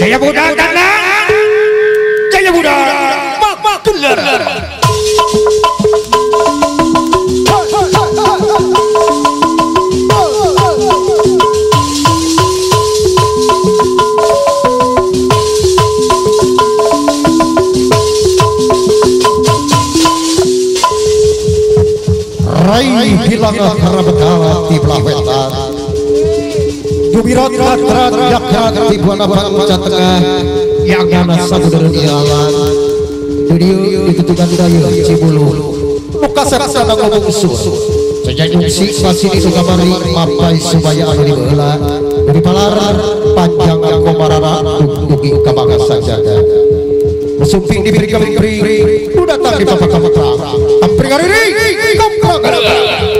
Jaya Buddha Danang, Jaya Buddha Mak Gelar. Rai hilang karabekawati belah wetan Jubirat katrat yakrat di buana bangsa tengah yang mana samudera dialan Dudio ditutukan dayu Cibulu muka sepsana ngomong usul sejajung si masih di sukamari mapai supaya anu dibelah dari palaran panjang komarara dugi kabangan saja Sumping diberi kembri udah tak di papa kamu terang ampring hari ini kamu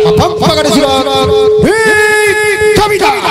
apa apa ada silang hei kami dah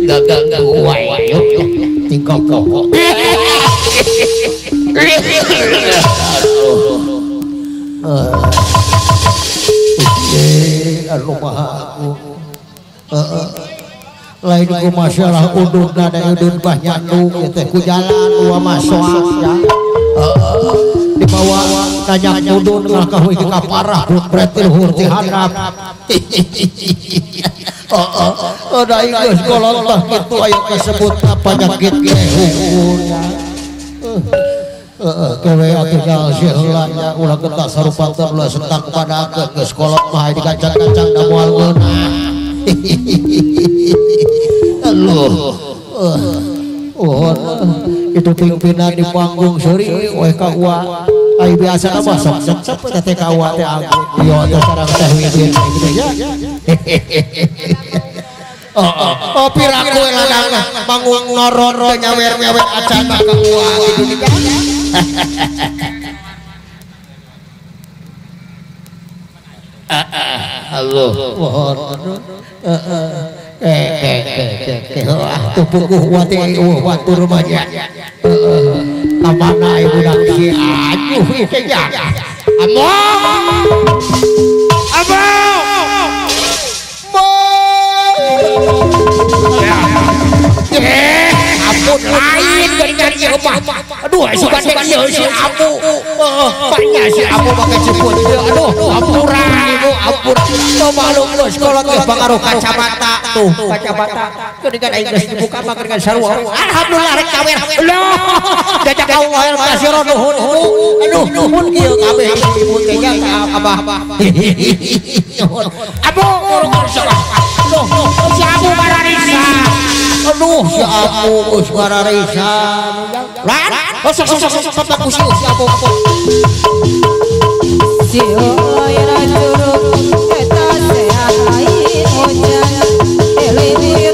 Gak wae tingkah pokok. Anu maha aku lain ku masalah udun ada udun banyak tuh teh ku jalan dua masuk ya dibawa tanya udun ngakah we ka parah berarti luhur ti handap da geus kolot tah kitu aya kasebut penyakit gehungnya kewe atuh heula nya ulah geus sarupa teh ulah sentak kepada geus kolot mah dikacang-kacang da moal geunah itu pimpinan di panggung seri weh kawa ai biasa mah sok teh kawa teh aku yo teh sareng teh widin gitu ya oh piraku ladang panggung noron nyawer-nyawer acana kawa gitu halo tupukuh watu remaja kamana ibu dak si aduh ya ampun lain dari rumah aduh suka dia si abu banyak si abu pakai sebut aduh ampura ibu ampura coba lu sekolah ke pengaruh kacamata tuh kacamata kedengar Inggris dibuka mah dengan sarua alhamdulillah rek cawer loh jajak Allah kasih nuhun aduh nuhun kieu kabeh ibu teh nya abah abu urang salah loh si abu mararisa aduh si abu geus mararisa lan sok si abu si ora juruk eta sehat lain hujan elilir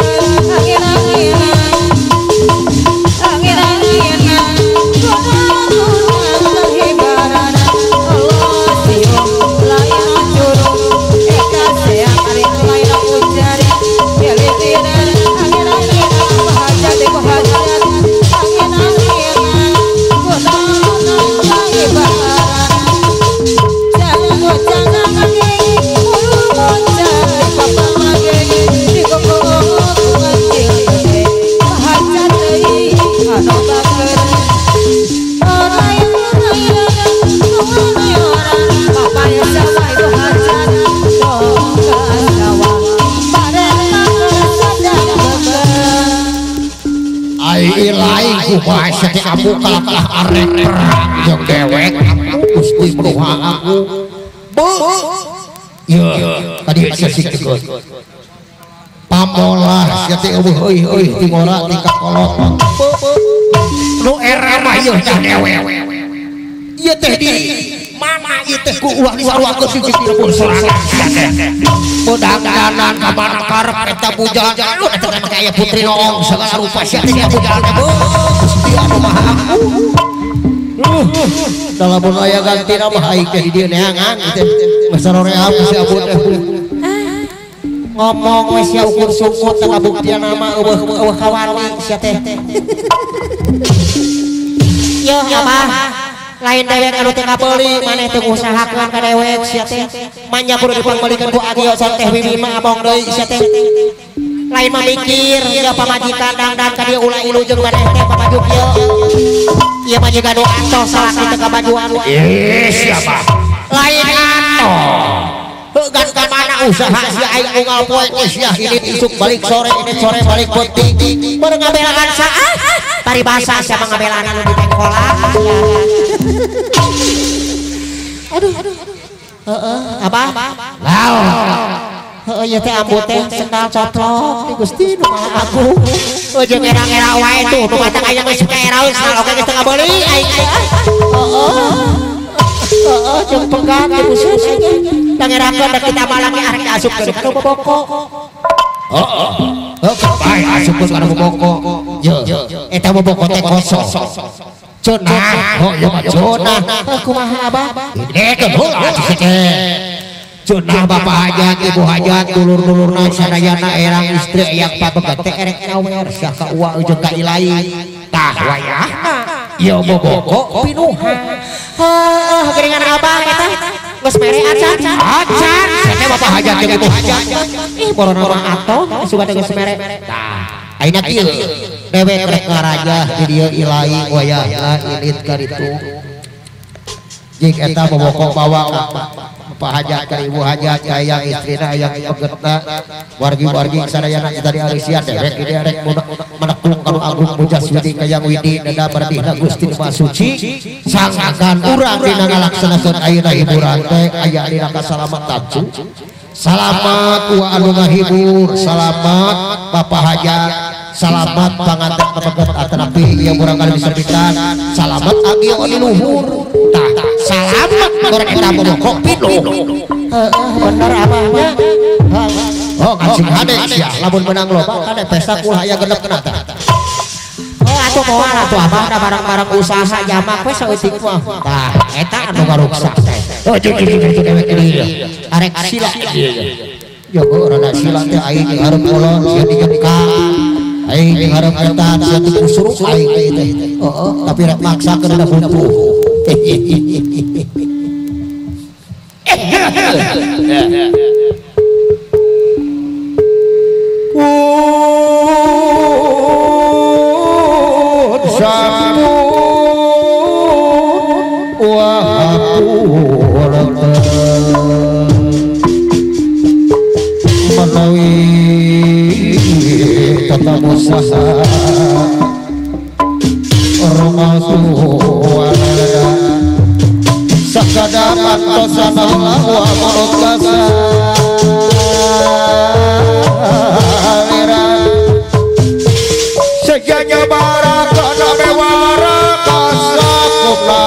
kuasa ti abu kalah arek perang jeung dewek Gusti beruha aku ya tadi sesikeun pamolah sia ti eueuh timora tingkat kolot nu era mah ieu teh dewek ieu teh di mana ieu teh ku ulah disaruakeun sing dipun sorangan mudah-mudahan ka mana karep eta bujang lu eta mah aya putri noong segala rupa sia teh bujang teh Gusti anu maha aku dalam mun aya gantina mah aing teh di dieu neangan teh masaroream si abu teh ngomong we sia ukur sumut teh kabuktian nama eueuh kawani sia teh yo abah lain dewek anu teu kabeuli maneh teu usahakeun ka dewek sia teh manya kudu dipangbalikeun ku Agio san teh bibi mah among deui sia teh lain mah mikir ya pamajikan dangdan ka dieu ulah ilujeng maneh teh pamajuk ieu ieu mah jiga nu antos salaki teu kabajuan siapa lain antos gan ka mana usaha sia aing unggal poe sia ini isuk balik sore ini sore balik penting baru ngabelakan saah paribasa sia mah ngabelaan anu di tengkolan aduh apa heeh ieu teh ambu teh sendal cotlok di Gusti nu maha aku jeung era-era wae tuh nu macam aya geus kaeraeun sendal oge geus teu ngabeuli aing jeung pegang di khusus dangerakeun da kita malangi arek asupkeun ka boboko bae asupkeun ka boboko ye eta boboko teh kosong cenah oh ieu mah cenah kumaha abah dekeun heula teh cenah bapak hajat ibu hajat dulur-dulurna sadayana erang istri aya pabegat teh erek nyawer sia ka uwa jeung ka ilai tah wayahna ieu boboko pinuha heuh geuningan abah eta geus mere acan teh bapak hajat jeung ibu hajat ih borona mah atoh suga teh geus mere tah ayeuna kieu dewek rek ngaraja di dieu ilai wayahna ilit ka ditu jik eta boboko bawa Pak hajat ka ibu hajat ka yang istrina yang pegetna wargi-wargi sadayana tadi alisian derek ieu rek menekung kalau agung bujas widi kayang widi dada berdina Gusti Maha Suci sangakan urang dina ngalaksanakeun ayeuna hiburan teh aya dina kasalamet tabcu salamat wa anu ngahibur salamat bapak hajat salamat panganten pepeget atanapi yang urang kali diserbitan salamat agi anu luhur tah salamat goreng eta boboko pinuh bener abahnya oh kancing hade sia lamun menang loba kade pesta kulah aya genep kena tah oh atuh moal atuh abah da barang-barang usaha jamak we saeutik mah tah eta anu ngaruksak teh oh cucu dewek ieu arek sila yo rada sila teh aing hareup ulon sia dijengkang aing hareup eta sia dikusruk aing teh heeh tapi rek maksakeun da buntu sakadapat tosana wa marokasa sejanya barakana mewara kasakupna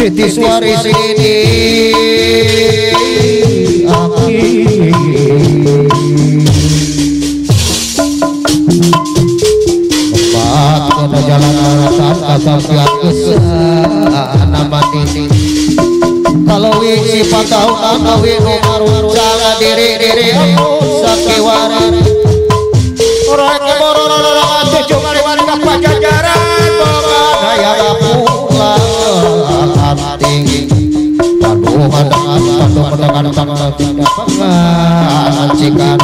Titis waris ini tempat pada jalan alasan asal pihak nama ini kalau wisi patau nama wino marunjang diri sakiwari orang keborong tujuh mari-mari kapal jajaran daya pulang tinggi pandu mendengar tangan tidak pengajikan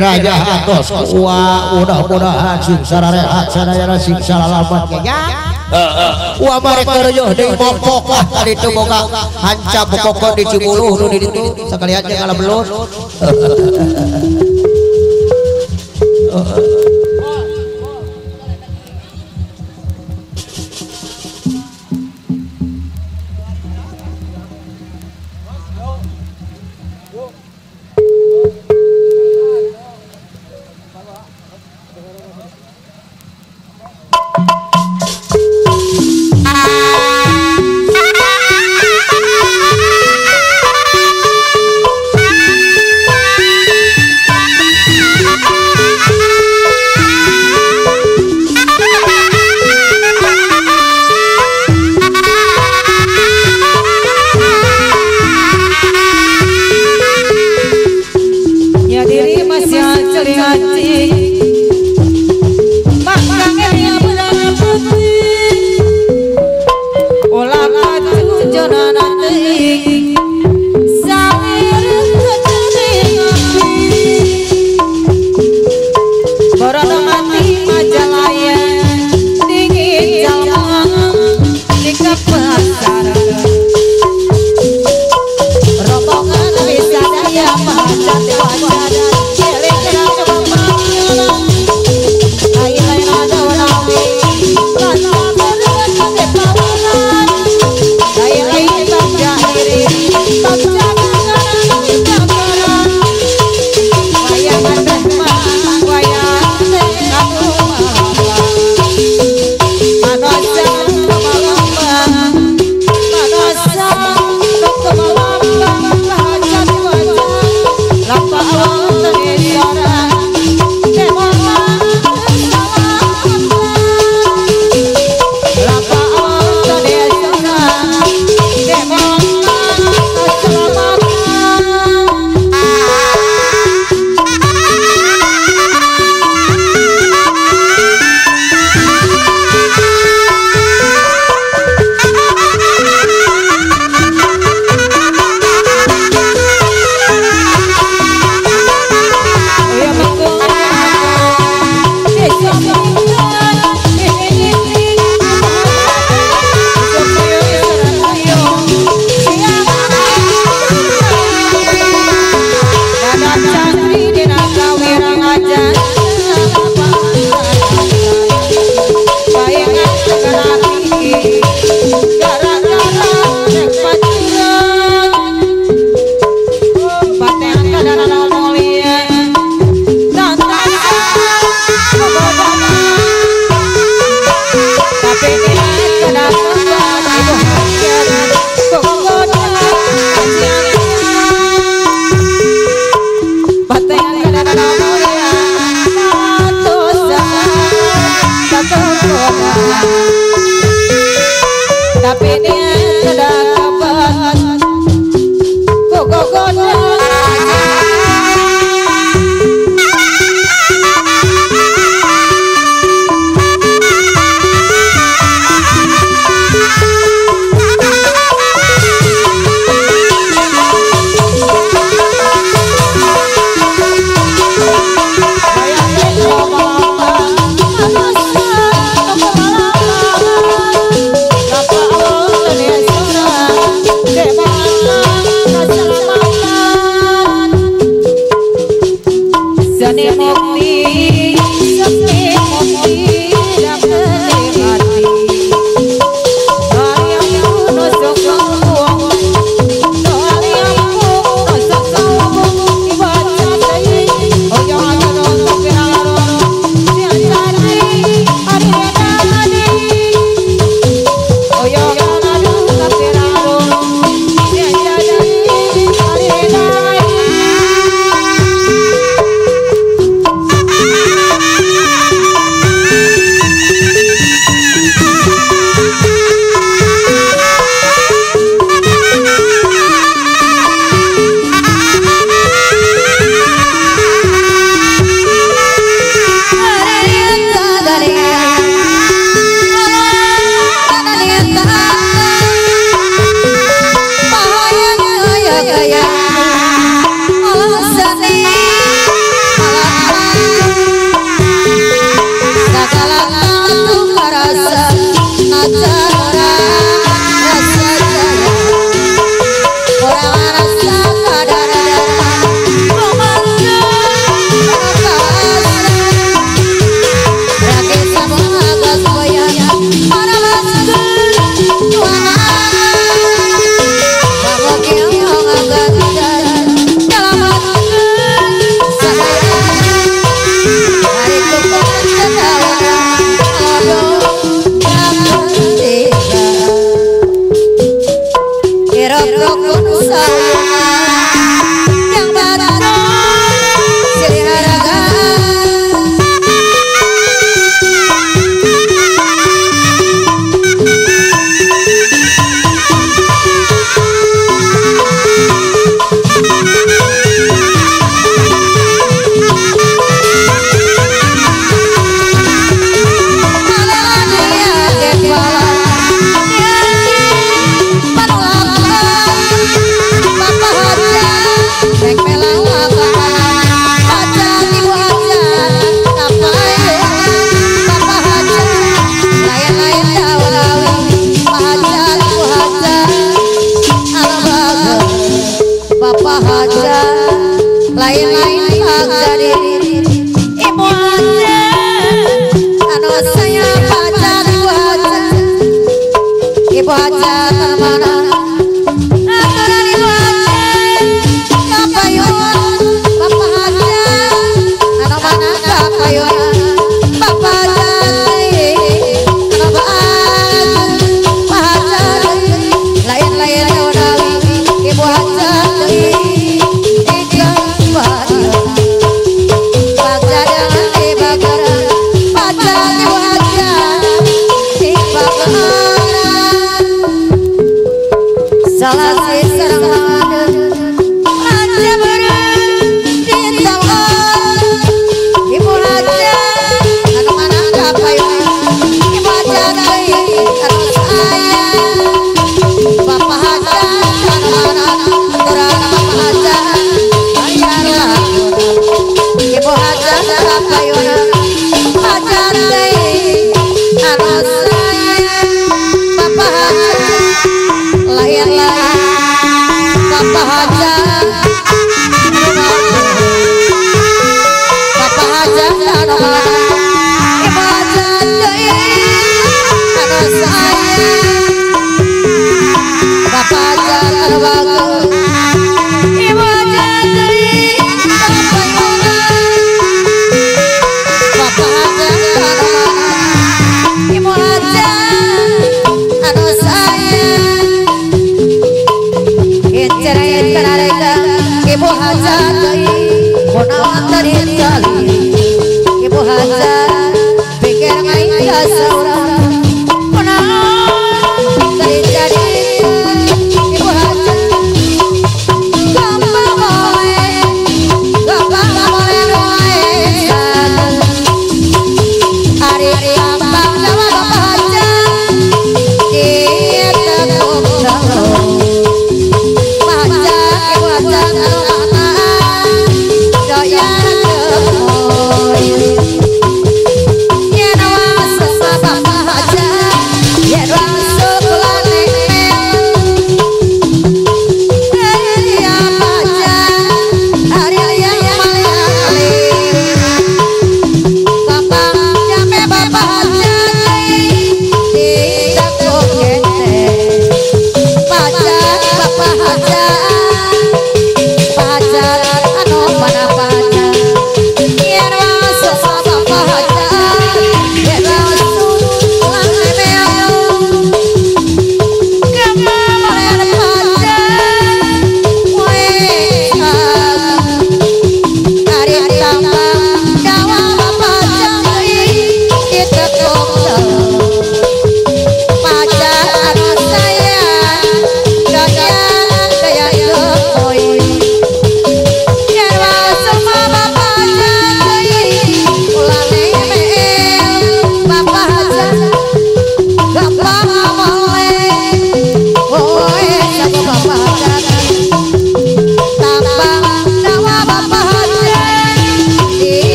Raja atos udah mudahan sing sararehat sadayana sing salalamat ya Wah mereka rejo deui mopok lah tadi itu boga hanca pokok di Cibuluh nu di ditu sekali aja ngalah belut. Apa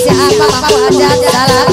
Siapa mampu hajat salah